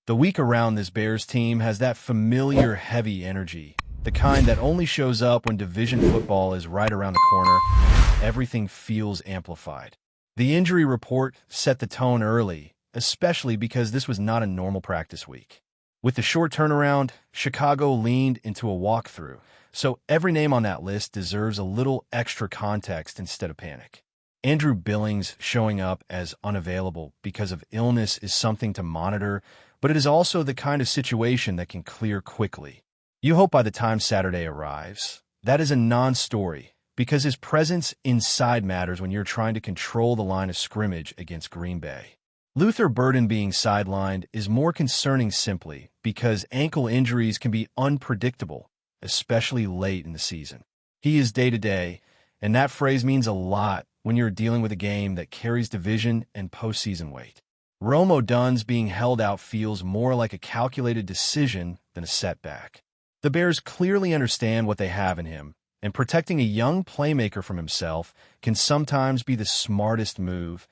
The week around this Bears team has that familiar heavy energy, the kind that only shows up when division football is right around the corner. Everything feels amplified. The injury report set the tone early, especially because this was not a normal practice week. With the short turnaround, Chicago leaned into a walkthrough, so every name on that list deserves a little extra context instead of panic. Andrew Billings showing up as unavailable because of illness is something to monitor, but it is also the kind of situation that can clear quickly. You hope by the time Saturday arrives, that is a non-story, because his presence inside matters when you're trying to control the line of scrimmage against Green Bay. Luther Burden being sidelined is more concerning simply because ankle injuries can be unpredictable, especially late in the season. He is day-to-day, and that phrase means a lot when you're dealing with a game that carries division and postseason weight. Rome Odunze being held out feels more like a calculated decision than a setback. The Bears clearly understand what they have in him, and protecting a young playmaker from himself can sometimes be the smartest move,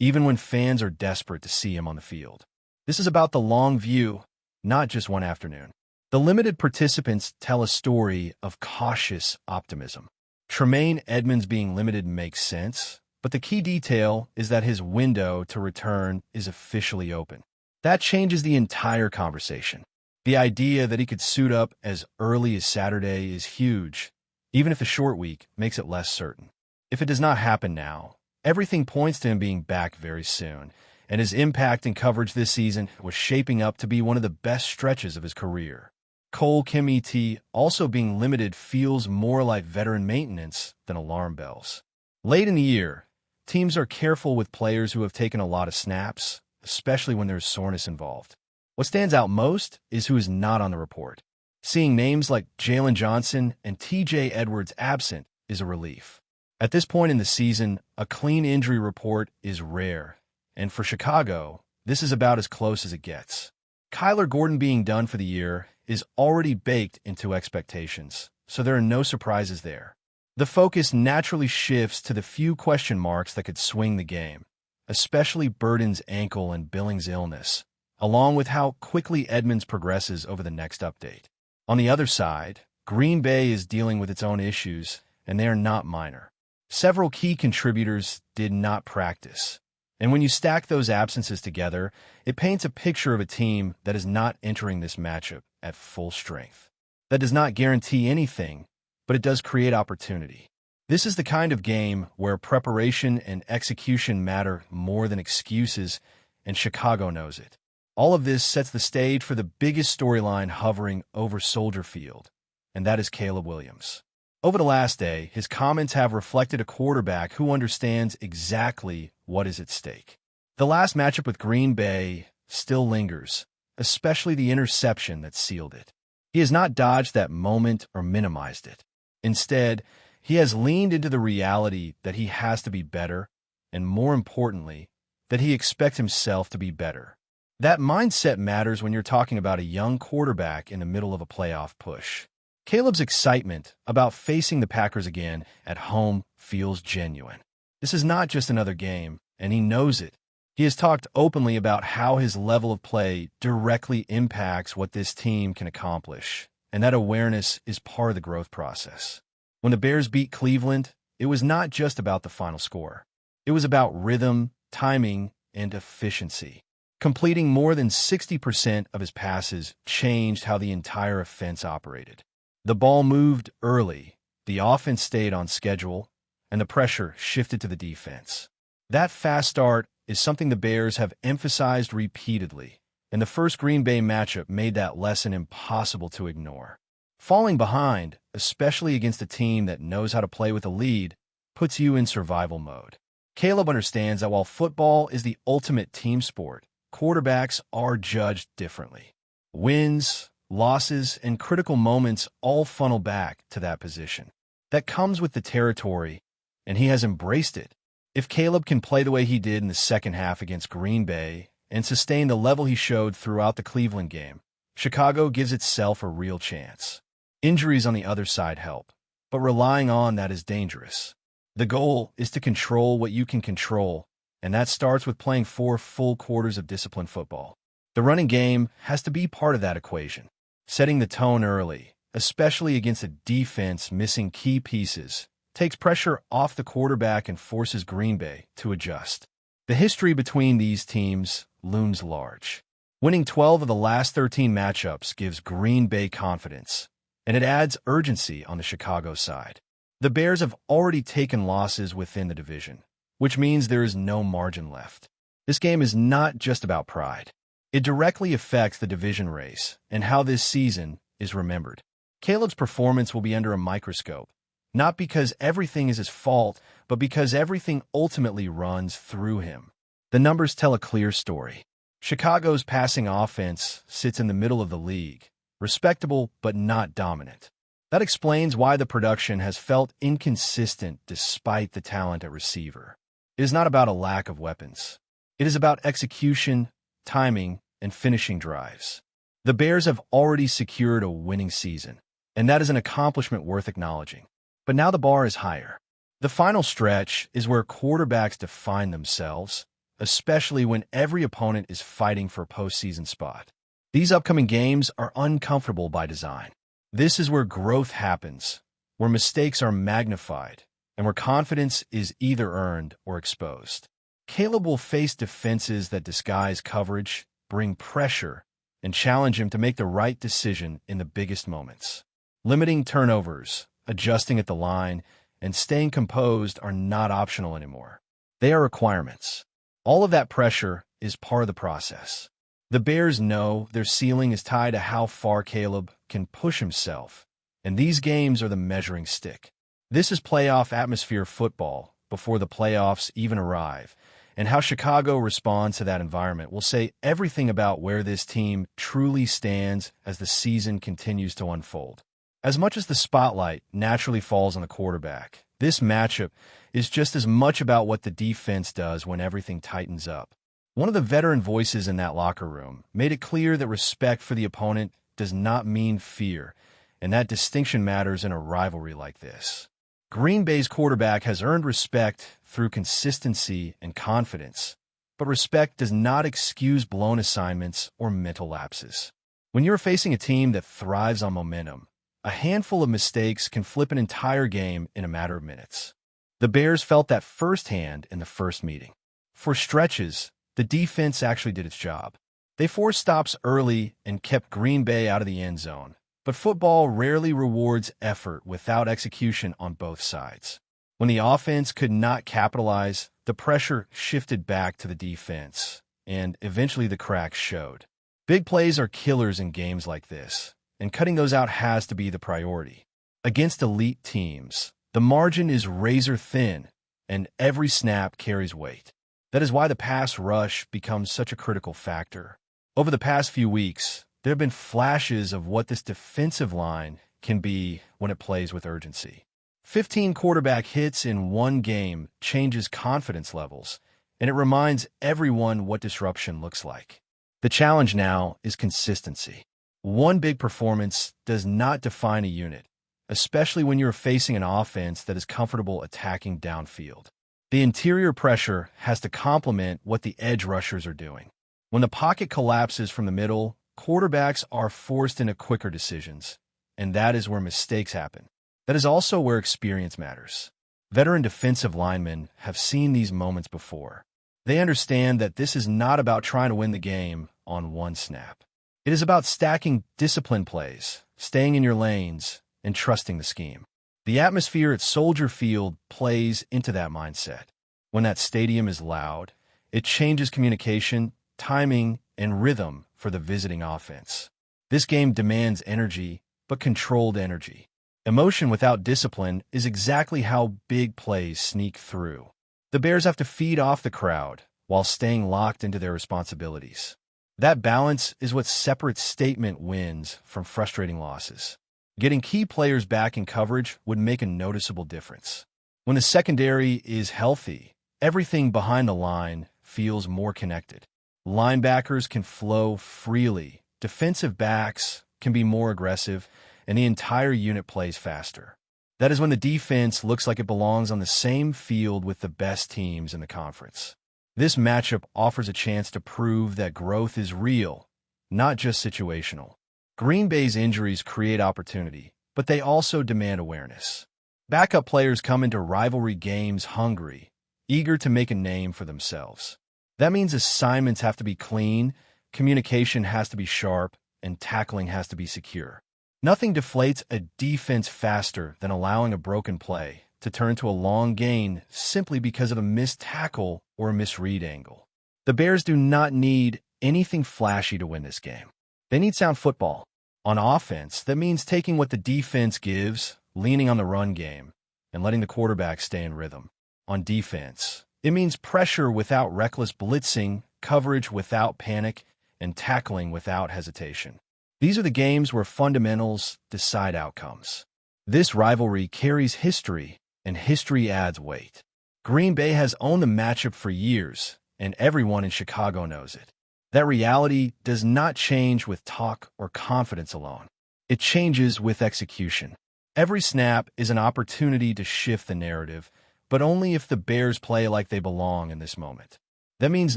even when fans are desperate to see him on the field. This is about the long view, not just one afternoon. The limited participants tell a story of cautious optimism. Tremaine Edmunds being limited makes sense, but the key detail is that his window to return is officially open. That changes the entire conversation. The idea that he could suit up as early as Saturday is huge, even if the short week makes it less certain. If it does not happen now, everything points to him being back very soon, and his impact and coverage this season was shaping up to be one of the best stretches of his career. Cole Kmet also being limited feels more like veteran maintenance than alarm bells. Late in the year, teams are careful with players who have taken a lot of snaps, especially when there's soreness involved. What stands out most is who is not on the report. Seeing names like Jalen Johnson and TJ Edwards absent is a relief. At this point in the season, a clean injury report is rare, and for Chicago, this is about as close as it gets. Kyler Gordon being done for the year is already baked into expectations, so there are no surprises there. The focus naturally shifts to the few question marks that could swing the game, especially Burden's ankle and Billings' illness, along with how quickly Edmunds progresses over the next update. On the other side, Green Bay is dealing with its own issues, and they are not minor. Several key contributors did not practice, and when you stack those absences together, it paints a picture of a team that is not entering this matchup at full strength. That does not guarantee anything, but it does create opportunity. This is the kind of game where preparation and execution matter more than excuses, and Chicago knows it. All of this sets the stage for the biggest storyline hovering over Soldier Field, and that is Caleb Williams. Over the last day, his comments have reflected a quarterback who understands exactly what is at stake. The last matchup with Green Bay still lingers, especially the interception that sealed it. He has not dodged that moment or minimized it. Instead, he has leaned into the reality that he has to be better, and more importantly, that he expects himself to be better. That mindset matters when you're talking about a young quarterback in the middle of a playoff push. Caleb's excitement about facing the Packers again at home feels genuine. This is not just another game, and he knows it. He has talked openly about how his level of play directly impacts what this team can accomplish, and that awareness is part of the growth process. When the Bears beat Cleveland, it was not just about the final score. It was about rhythm, timing, and efficiency. Completing more than 60% of his passes changed how the entire offense operated. The ball moved early, the offense stayed on schedule, and the pressure shifted to the defense. That fast start is something the Bears have emphasized repeatedly, and the first Green Bay matchup made that lesson impossible to ignore. Falling behind, especially against a team that knows how to play with a lead, puts you in survival mode. Caleb understands that while football is the ultimate team sport, quarterbacks are judged differently. Wins, losses, and critical moments all funnel back to that position. That comes with the territory, and he has embraced it. If Caleb can play the way he did in the second half against Green Bay and sustain the level he showed throughout the Cleveland game, Chicago gives itself a real chance. Injuries on the other side help, but relying on that is dangerous. The goal is to control what you can control, and that starts with playing 4 full quarters of disciplined football. The running game has to be part of that equation. Setting the tone early, especially against a defense missing key pieces, takes pressure off the quarterback and forces Green Bay to adjust. The history between these teams looms large. Winning 12 of the last 13 matchups gives Green Bay confidence, and it adds urgency on the Chicago side. The Bears have already taken losses within the division, which means there is no margin left. This game is not just about pride. It directly affects the division race and how this season is remembered. Caleb's performance will be under a microscope, not because everything is his fault, but because everything ultimately runs through him. The numbers tell a clear story. Chicago's passing offense sits in the middle of the league, respectable but not dominant. That explains why the production has felt inconsistent despite the talent at receiver. It is not about a lack of weapons. It is about execution, timing, and finishing drives. The Bears have already secured a winning season, and that is an accomplishment worth acknowledging. But now the bar is higher. The final stretch is where quarterbacks define themselves, especially when every opponent is fighting for a postseason spot. These upcoming games are uncomfortable by design. This is where growth happens, where mistakes are magnified, and where confidence is either earned or exposed. Caleb will face defenses that disguise coverage, bring pressure, and challenge him to make the right decision in the biggest moments. Limiting turnovers, adjusting at the line, and staying composed are not optional anymore. They are requirements. All of that pressure is part of the process. The Bears know their ceiling is tied to how far Caleb can push himself, and these games are the measuring stick. This is playoff atmosphere football before the playoffs even arrive, and how Chicago responds to that environment will say everything about where this team truly stands as the season continues to unfold. As much as the spotlight naturally falls on the quarterback, this matchup is just as much about what the defense does when everything tightens up. One of the veteran voices in that locker room made it clear that respect for the opponent does not mean fear, and that distinction matters in a rivalry like this. Green Bay's quarterback has earned respect through consistency and confidence, but respect does not excuse blown assignments or mental lapses. When you're facing a team that thrives on momentum, a handful of mistakes can flip an entire game in a matter of minutes. The Bears felt that firsthand in the first meeting. For stretches, the defense actually did its job. They forced stops early and kept Green Bay out of the end zone, but football rarely rewards effort without execution on both sides. When the offense could not capitalize, the pressure shifted back to the defense, and eventually the cracks showed. Big plays are killers in games like this, and cutting those out has to be the priority. Against elite teams, the margin is razor thin, and every snap carries weight. That is why the pass rush becomes such a critical factor. Over the past few weeks, there have been flashes of what this defensive line can be when it plays with urgency. 15 quarterback hits in one game changes confidence levels, and it reminds everyone what disruption looks like. The challenge now is consistency. One big performance does not define a unit, especially when you're facing an offense that is comfortable attacking downfield. The interior pressure has to complement what the edge rushers are doing. When the pocket collapses from the middle, quarterbacks are forced into quicker decisions, and that is where mistakes happen. That is also where experience matters. Veteran defensive linemen have seen these moments before. They understand that this is not about trying to win the game on one snap. It is about stacking disciplined plays, staying in your lanes, and trusting the scheme. The atmosphere at Soldier Field plays into that mindset. When that stadium is loud, it changes communication, timing, and rhythm for the visiting offense. This game demands energy, but controlled energy. Emotion without discipline is exactly how big plays sneak through. The Bears have to feed off the crowd while staying locked into their responsibilities. That balance is what separates statement wins from frustrating losses. Getting key players back in coverage would make a noticeable difference. When the secondary is healthy, everything behind the line feels more connected. Linebackers can flow freely, defensive backs can be more aggressive, and the entire unit plays faster. That is when the defense looks like it belongs on the same field with the best teams in the conference. This matchup offers a chance to prove that growth is real not just situational. Green Bay's injuries create opportunity, but they also demand awareness. Backup players come into rivalry games hungry, eager to make a name for themselves. That means assignments have to be clean, communication has to be sharp, and tackling has to be secure. Nothing deflates a defense faster than allowing a broken play to turn into a long gain simply because of a missed tackle or a misread angle. The Bears do not need anything flashy to win this game. They need sound football. On offense, that means taking what the defense gives, leaning on the run game, and letting the quarterback stay in rhythm. On defense, it means pressure without reckless blitzing, coverage without panic, and tackling without hesitation. These are the games where fundamentals decide outcomes. This rivalry carries history, and history adds weight. Green Bay has owned the matchup for years, and everyone in Chicago knows it. That reality does not change with talk or confidence alone. It changes with execution. Every snap is an opportunity to shift the narrative, but only if the Bears play like they belong in this moment. That means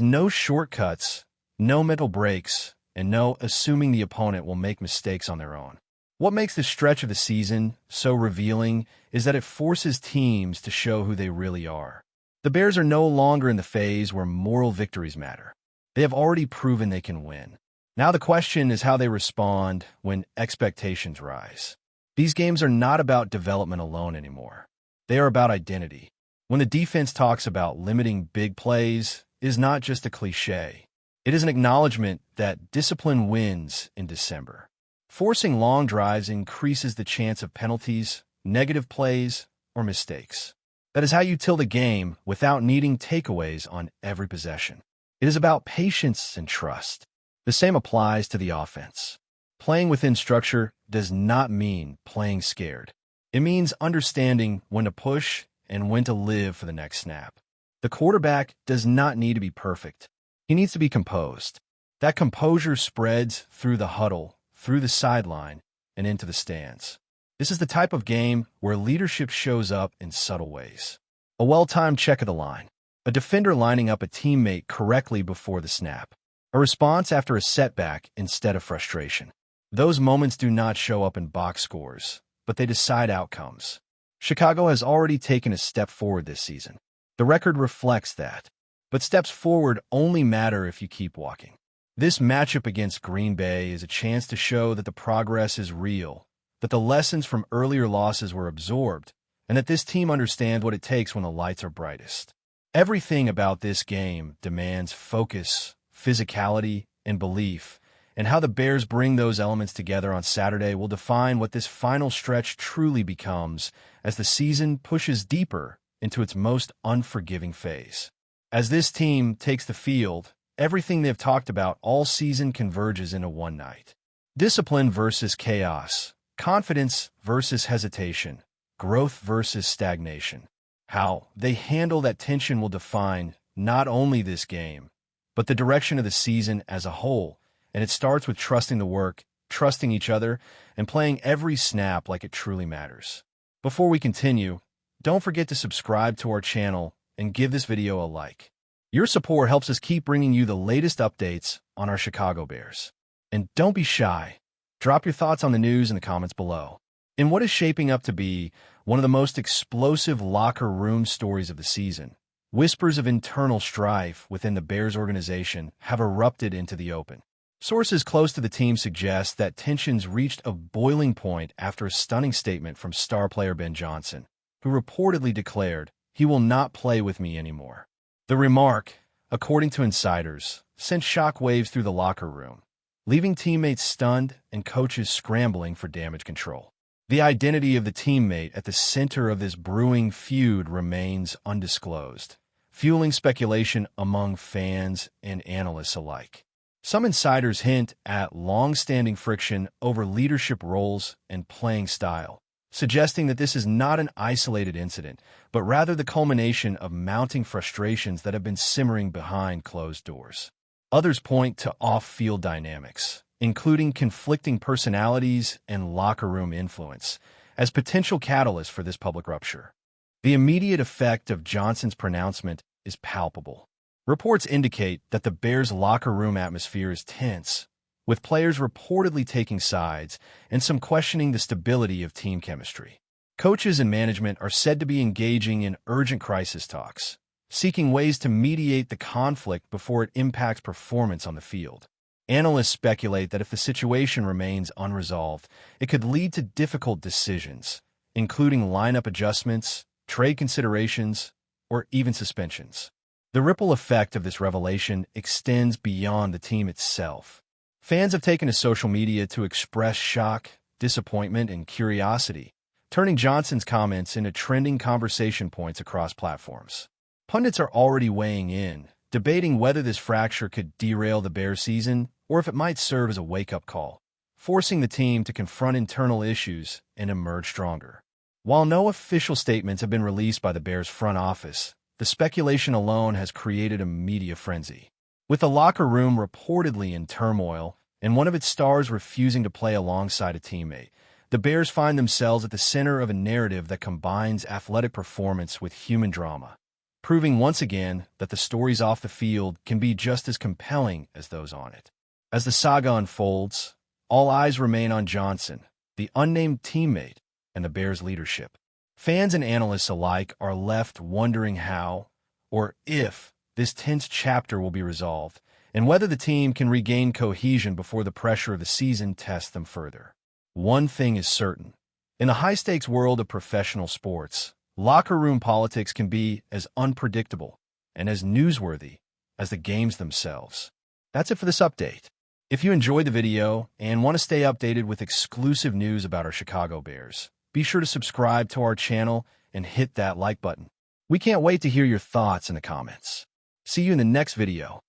no shortcuts, no mental breaks, and no assuming the opponent will make mistakes on their own. What makes this stretch of the season so revealing is that it forces teams to show who they really are. The Bears are no longer in the phase where moral victories matter. They have already proven they can win. Now the question is how they respond when expectations rise. These games are not about development alone anymore. They are about identity. When the defense talks about limiting big plays, it is not just a cliche. It is an acknowledgement that discipline wins in December. Forcing long drives increases the chance of penalties, negative plays, or mistakes. That is how you tilt a game without needing takeaways on every possession. It is about patience and trust. The same applies to the offense. Playing within structure does not mean playing scared. It means understanding when to push and when to live for the next snap. The quarterback does not need to be perfect. He needs to be composed. That composure spreads through the huddle, through the sideline, and into the stands. This is the type of game where leadership shows up in subtle ways. A well-timed check of the line. A defender lining up a teammate correctly before the snap. A response after a setback instead of frustration. Those moments do not show up in box scores, but they decide outcomes. Chicago has already taken a step forward this season. The record reflects that. But steps forward only matter if you keep walking. This matchup against Green Bay is a chance to show that the progress is real, that the lessons from earlier losses were absorbed, and that this team understands what it takes when the lights are brightest. Everything about this game demands focus, physicality, and belief, and how the Bears bring those elements together on Saturday will define what this final stretch truly becomes as the season pushes deeper into its most unforgiving phase. As this team takes the field, everything they've talked about all season converges into one night. Discipline versus chaos, confidence versus hesitation, growth versus stagnation. How they handle that tension will define not only this game, but the direction of the season as a whole, and it starts with trusting the work, trusting each other, and playing every snap like it truly matters. Before we continue, don't forget to subscribe to our channel and give this video a like. Your support helps us keep bringing you the latest updates on our Chicago Bears. And don't be shy. Drop your thoughts on the news in the comments below. In what is shaping up to be one of the most explosive locker room stories of the season, whispers of internal strife within the Bears organization have erupted into the open. Sources close to the team suggest that tensions reached a boiling point after a stunning statement from star player Ben Johnson, who reportedly declared, "He will not play with me anymore." The remark, according to insiders, sent shockwaves through the locker room, leaving teammates stunned and coaches scrambling for damage control. The identity of the teammate at the center of this brewing feud remains undisclosed, fueling speculation among fans and analysts alike. Some insiders hint at long-standing friction over leadership roles and playing style, suggesting that this is not an isolated incident, but rather the culmination of mounting frustrations that have been simmering behind closed doors. Others point to off-field dynamics, including conflicting personalities and locker room influence, as potential catalysts for this public rupture. The immediate effect of Johnson's pronouncement is palpable. Reports indicate that the Bears' locker room atmosphere is tense, with players reportedly taking sides and some questioning the stability of team chemistry. Coaches and management are said to be engaging in urgent crisis talks, seeking ways to mediate the conflict before it impacts performance on the field. Analysts speculate that if the situation remains unresolved, it could lead to difficult decisions, including lineup adjustments, trade considerations, or even suspensions. The ripple effect of this revelation extends beyond the team itself. Fans have taken to social media to express shock, disappointment, and curiosity, turning Johnson's comments into trending conversation points across platforms. Pundits are already weighing in, debating whether this fracture could derail the Bears' season or if it might serve as a wake-up call, forcing the team to confront internal issues and emerge stronger. While no official statements have been released by the Bears' front office, the speculation alone has created a media frenzy. With the locker room reportedly in turmoil and one of its stars refusing to play alongside a teammate, the Bears find themselves at the center of a narrative that combines athletic performance with human drama, proving once again that the stories off the field can be just as compelling as those on it. As the saga unfolds, all eyes remain on Johnson, the unnamed teammate, and the Bears' leadership. Fans and analysts alike are left wondering how, or if, this tense chapter will be resolved, and whether the team can regain cohesion before the pressure of the season tests them further. One thing is certain. In the high-stakes world of professional sports, locker room politics can be as unpredictable and as newsworthy as the games themselves. That's it for this update. If you enjoyed the video and want to stay updated with exclusive news about our Chicago Bears, be sure to subscribe to our channel and hit that like button. We can't wait to hear your thoughts in the comments. See you in the next video.